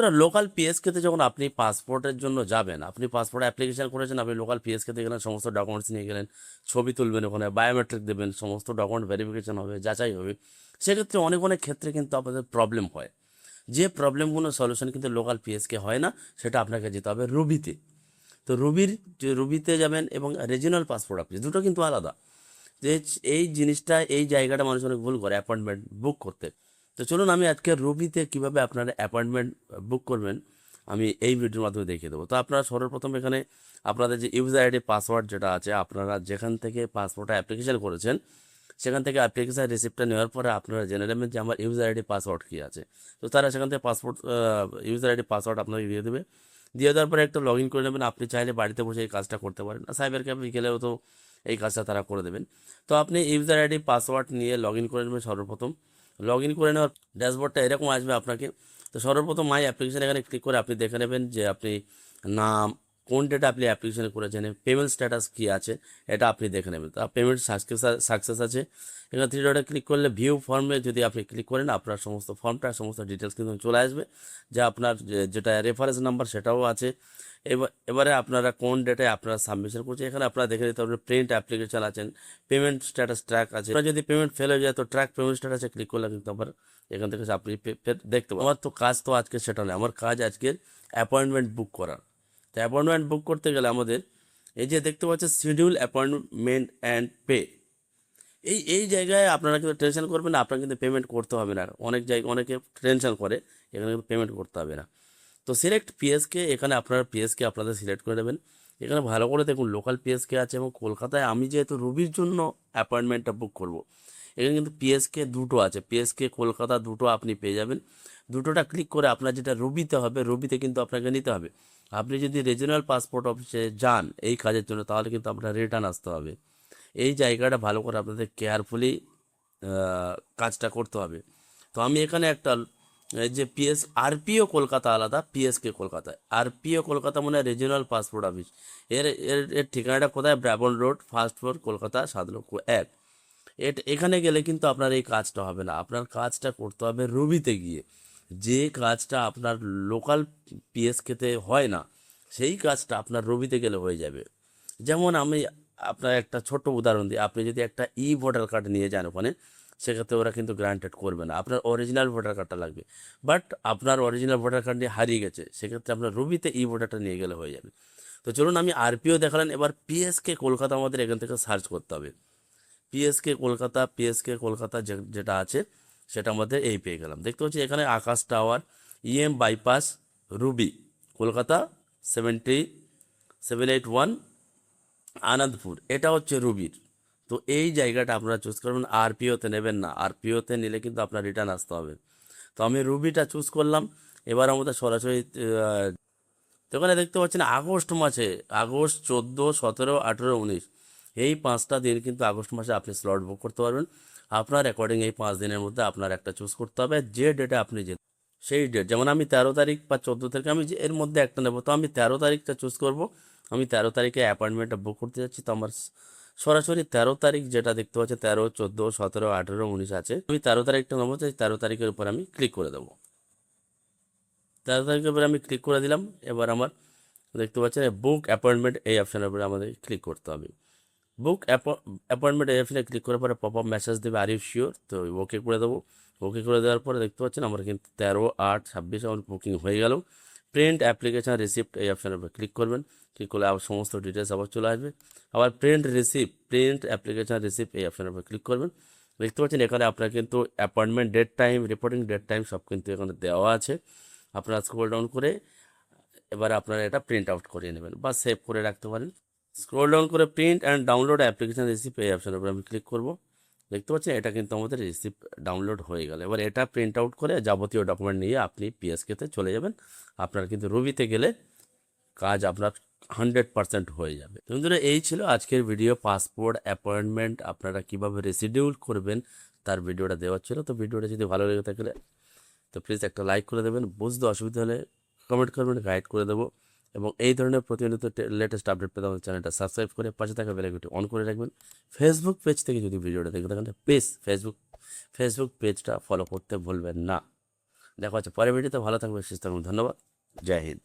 বন্ধুরা লোকাল পিএসকেতে যখন আপনি পাসপোর্টের জন্য যাবেন, আপনি পাসপোর্ট অ্যাপ্লিকেশন করেছেন, আপনি লোকাল পিএসকেতে গেলেন, সমস্ত ডকুমেন্টস নিয়ে গেলেন, ছবি তুলবেন, ওখানে বায়োমেট্রিক দেবেন, সমস্ত ডকুমেন্ট ভেরিফিকেশন হবে, যাচাই হবে। সেক্ষেত্রে অনেক অনেক ক্ষেত্রে কিন্তু আপনাদের প্রবলেম হয়। যে প্রবলেমগুলো সলিউশন কিন্তু লোকাল পিএসকে হয় না, সেটা আপনাকে যেতে হবে রুবিতে। তো রুবিতে যাবেন এবং রিজিওনাল পাসপোর্ট অফিস, দুটো কিন্তু আলাদা। যে এই জিনিসটা, এই জায়গাটা মানুষ অনেক ভুল করে অ্যাপয়েন্টমেন্ট বুক করতে। তো চলুন আমি আজকে রুবিতে কীভাবে আপনারা অ্যাপয়েন্টমেন্ট বুক করবেন আমি এই ভিডিওর মাধ্যমে দেখিয়ে দেবো। তো আপনারা সর্বপ্রথম এখানে আপনাদের যে ইউজার আইডি পাসওয়ার্ড যেটা আছে, আপনারা যেখান থেকে পাসপোর্টে অ্যাপ্লিকেশন করেছেন সেখান থেকে অ্যাপ্লিকেশন রিসিপ্টটা নেওয়ার পরে আপনারা জেনে নেবেন যে আমার ইউজার আইডি পাসওয়ার্ড কী আছে। তো তারা সেখান থেকে পাসপোর্ট ইউজার আইডি পাসওয়ার্ড আপনাকে দিয়ে দেবে। দিয়ে দেওয়ার পরে একটা লগ ইন করে নেবেন। আপনি চাইলে বাড়িতে বসে এই কাজটা করতে পারেন, সাইবার ক্যাফে গেলেও তো এই কাজটা তারা করে দেবেন। তো আপনি ইউজার আইডি পাসওয়ার্ড নিয়ে লগ ইন করে নেবেন। সর্বপ্রথম লগ ইন করে নেওয়ার ড্যাশবোর্ডটা এরকম আসবে আপনাকে। তো সর্বপ্রথম মাই অ্যাপ্লিকেশন এখানে ক্লিক করে আপনি দেখে নেবেন যে আপনি নাম, কোন ডেটা আপনি অ্যাপ্লিকেশন করেছেন, পেমেন্ট স্ট্যাটাস কী আছে এটা আপনি দেখে নেবেন। তো পেমেন্ট সাকসেস আছে। এখানে থ্রি ডটে ক্লিক করলে ভিউ ফর্মে যদি আপনি ক্লিক করেন আপনার সমস্ত ফর্মটা, সমস্ত ডিটেলস কিন্তু চলে আসবে। যে আপনার যেটা রেফারেন্স নাম্বার সেটাও আছে। এবারে আপনারা কোন ডেটায় আপনারা সাবমিশন করছেন এখানে আপনারা দেখে নিতে পারবেন। প্রিন্ট অ্যাপ্লিকেশন আছেন, পেমেন্ট স্ট্যাটাস ট্র্যাক আছে। আপনার যদি পেমেন্ট ফেল হয়ে যায় তো ট্র্যাক পেমেন্ট স্ট্যাটাসে ক্লিক করলে কিন্তু আবার এখান থেকে আপনি দেখতে পাবেন। আমার তো কাজ তো আজকে সেটা নয়, আমার কাজ আজকের অ্যাপয়েন্টমেন্ট বুক করা। তো অ্যাপয়েন্টমেন্ট বুক করতে গেলে আমাদের এই যে দেখতে পাচ্ছেন শিডিউল অ্যাপয়েন্টমেন্ট অ্যান্ড পে, এই জায়গায় আপনারা কিন্তু টেনশন করবেন না, আপনার কিন্তু পেমেন্ট করতে হবে না। অনেক জায়গায় অনেকে টেনশন করে, এখানে কিন্তু পেমেন্ট করতে হবে না। তো সিলেক্ট পিএসকে, এখানে আপনারা পিএসকে আপনাদের সিলেক্ট করে দেবেন। এখানে ভালো করে দেখুন লোকাল পিএসকে আছে এবং কলকাতায় আমি যেহেতু রুবির জন্য অ্যাপয়েন্টমেন্টটা বুক করব, এখানে কিন্তু পিএসকে দুটো আছে, পিএসকে কলকাতা দুটো আপনি পেয়ে যাবেন। দুটোটা ক্লিক করে আপনার যেটা রুবিতে হবে, রুবিতে কিন্তু আপনাকে নিতে হবে। আপনি যদি রিজিওনাল পাসপোর্ট অফিসে যান এই কাজের জন্য তাহলে কিন্তু আপনার রিটার্ন আসতে হবে। এই জায়গাটা ভালো করে আপনাদের কেয়ারফুলি কাজটা করতে হবে। তো আমি এখানে একটা এই যে আরপিও কলকাতা আলাদা, পিএসকে কলকাতায়। আরপিও কলকাতা মানে রিজিওনাল পাসপোর্ট অফিস। এর এর এর ঠিকানাটা কোথায়? Brabourne road, first floor, Kolkata 7,01,000। এখানে গেলে কিন্তু আপনার এই কাজটা হবে না, আপনার কাজটা করতে হবে রুবিতে গিয়ে। যে কাজটা আপনার লোকাল পিএসকেতে হয় না সেই কাজটা আপনার রুবিতে গেলে হয়ে যাবে। যেমন আমি আপনার একটা ছোট্ট উদাহরণ দিই। আপনি যদি একটা ভোটার কার্ড নিয়ে যান ওখানে, সেক্ষেত্রে ওরা কিন্তু গ্রান্টেড করবে না, আপনার অরিজিনাল ভোটার কার্ডটা লাগবে। বাট আপনার অরিজিনাল ভোটার কার্ড নিয়ে হারিয়ে গেছে, সেক্ষেত্রে আপনার রুবিতে ভোটারটা নিয়ে গেলে হয়ে যাবে। তো চলুন আমি আরপিও দেখালেন, এবার পিএসকে কলকাতা আমাদের এখান থেকে সার্চ করতে হবে। পিএসকে কলকাতা যেটা আছে সেটা আমাদের এই পেয়ে গেলাম। দেখতে পাচ্ছি এখানে Akash tower, bypass, Ruby, Kolkata 70781 Anandapur, এটা হচ্ছে রুবির। তো এই জায়গাটা আপনারা চুজ করবেন, আরপিওতে নেবেন না, আরপিওতে নিলে কিন্তু আপনার রিটার্ন আসতে হবে। তো আমি রুবিটা চুজ করলাম। এবার আমাদের সরাসরি তো এখানে দেখতে পাচ্ছেন আগস্ট মাসে, আগস্ট 14, 17, 18, 19 এই 5টা দিন কিন্তু আগস্ট মাসে আপনি স্লট বুক করতে পারবেন। আপনার অ্যাকর্ডিং এই 5 দিনের মধ্যে আপনার একটা চুজ করতে হবে, যে ডেটে আপনি যে সেই ডেট। যেমন আমি 13 তারিখ বা 14 তারিখ আমি এর মধ্যে একটা নেব, তো আমি 13 তারিখটা চুজ করব। আমি 13 তারিখে অ্যাপয়েন্টমেন্টটা বুক করতে যাচ্ছি। তো আমার সরাসরি 13 তারিখ যেটা দেখতে পাচ্ছি 13, 14, 17, 18, 19 আছে, আমি 13 তারিখটা নেবো। 13 তারিখের উপর আমি ক্লিক করে দেবো। 13 তারিখের উপরে আমি ক্লিক করে দিলাম। এবার আমার দেখতে পাচ্ছেন বুক অ্যাপয়েন্টমেন্ট এই অপশানের উপরে আমাদের ক্লিক করতে হবে। বুক অ্যাপয়েন্টমেন্ট এই অপশানে ক্লিক করার পরে পপ আপ মেসেজ দেবে, আর ইউ শিওর? তো ওকে করে দেবো। ওকে করে দেওয়ার পরে দেখতে পাচ্ছেন আমার কিন্তু 13/8/26 আমার বুকিং হয়ে গেল। প্রিন্ট অ্যাপ্লিকেশান রিসিপ্ট এই অপশানের উপরে ক্লিক করবেন। ক্লিক করলে আবার সমস্ত ডিটেলস আবার চলে আসবে। আবার প্রিন্ট অ্যাপ্লিকেশান রিসিপ্ট এই অপশানের উপরে ক্লিক করবেন। দেখতে পাচ্ছেন এখানে আপনার কিন্তু appointment date time, reporting date time সব কিন্তু এখানে দেওয়া আছে। আপনারা স্ক্রল ডাউন করে এবার আপনারা এটা প্রিন্ট আউট করিয়ে নেবেন বা সেভ করে রাখতে পারেন। স্ক্রল ডাউন করে print and download application receipt এই অপশানের উপরে আমি ক্লিক করব। দেখতে পাচ্ছেন এটা কিন্তু আমাদের রিসিপ্ট ডাউনলোড হয়ে গেল। এবার এটা প্রিন্ট আউট করে যাবতীয় ডকুমেন্ট নিয়ে আপনি পিএসকেতে চলে যাবেন। আপনার কিন্তু রুবিতে গেলে কাজ আপনার 100% হয়ে যাবে। বন্ধুরা এই ছিল আজকের ভিডিও, পাসপোর্ট অ্যাপয়েন্টমেন্ট আপনারা কীভাবে রিশিডিউল করবেন তার ভিডিওটা দেওয়া ছিল। তো ভিডিওটা যদি ভালো লেগে থাকলে তো প্লিজ একটা লাইক করে দেবেন, বুঝতে অসুবিধা হলে কমেন্ট করবেন, গাইড করে দেবো। এবং এই ধরনের প্রতিনিয়ত লেটেস্ট আপডেট পেতে আমাদের চ্যানেলটা সাবস্ক্রাইব করে পাশে থাকা বেল আইকনটি অন করে রাখবেন। ফেসবুক পেজ থেকে যদি ভিডিওটা দেখে থাকেন প্লিজ ফেসবুক পেজটা ফলো করতে ভুলবেন না। দেখা হচ্ছে পরের ভিডিওতে। ভালো থাকবে, সুস্থ থাকবেন। ধন্যবাদ। জয় হিন্দ।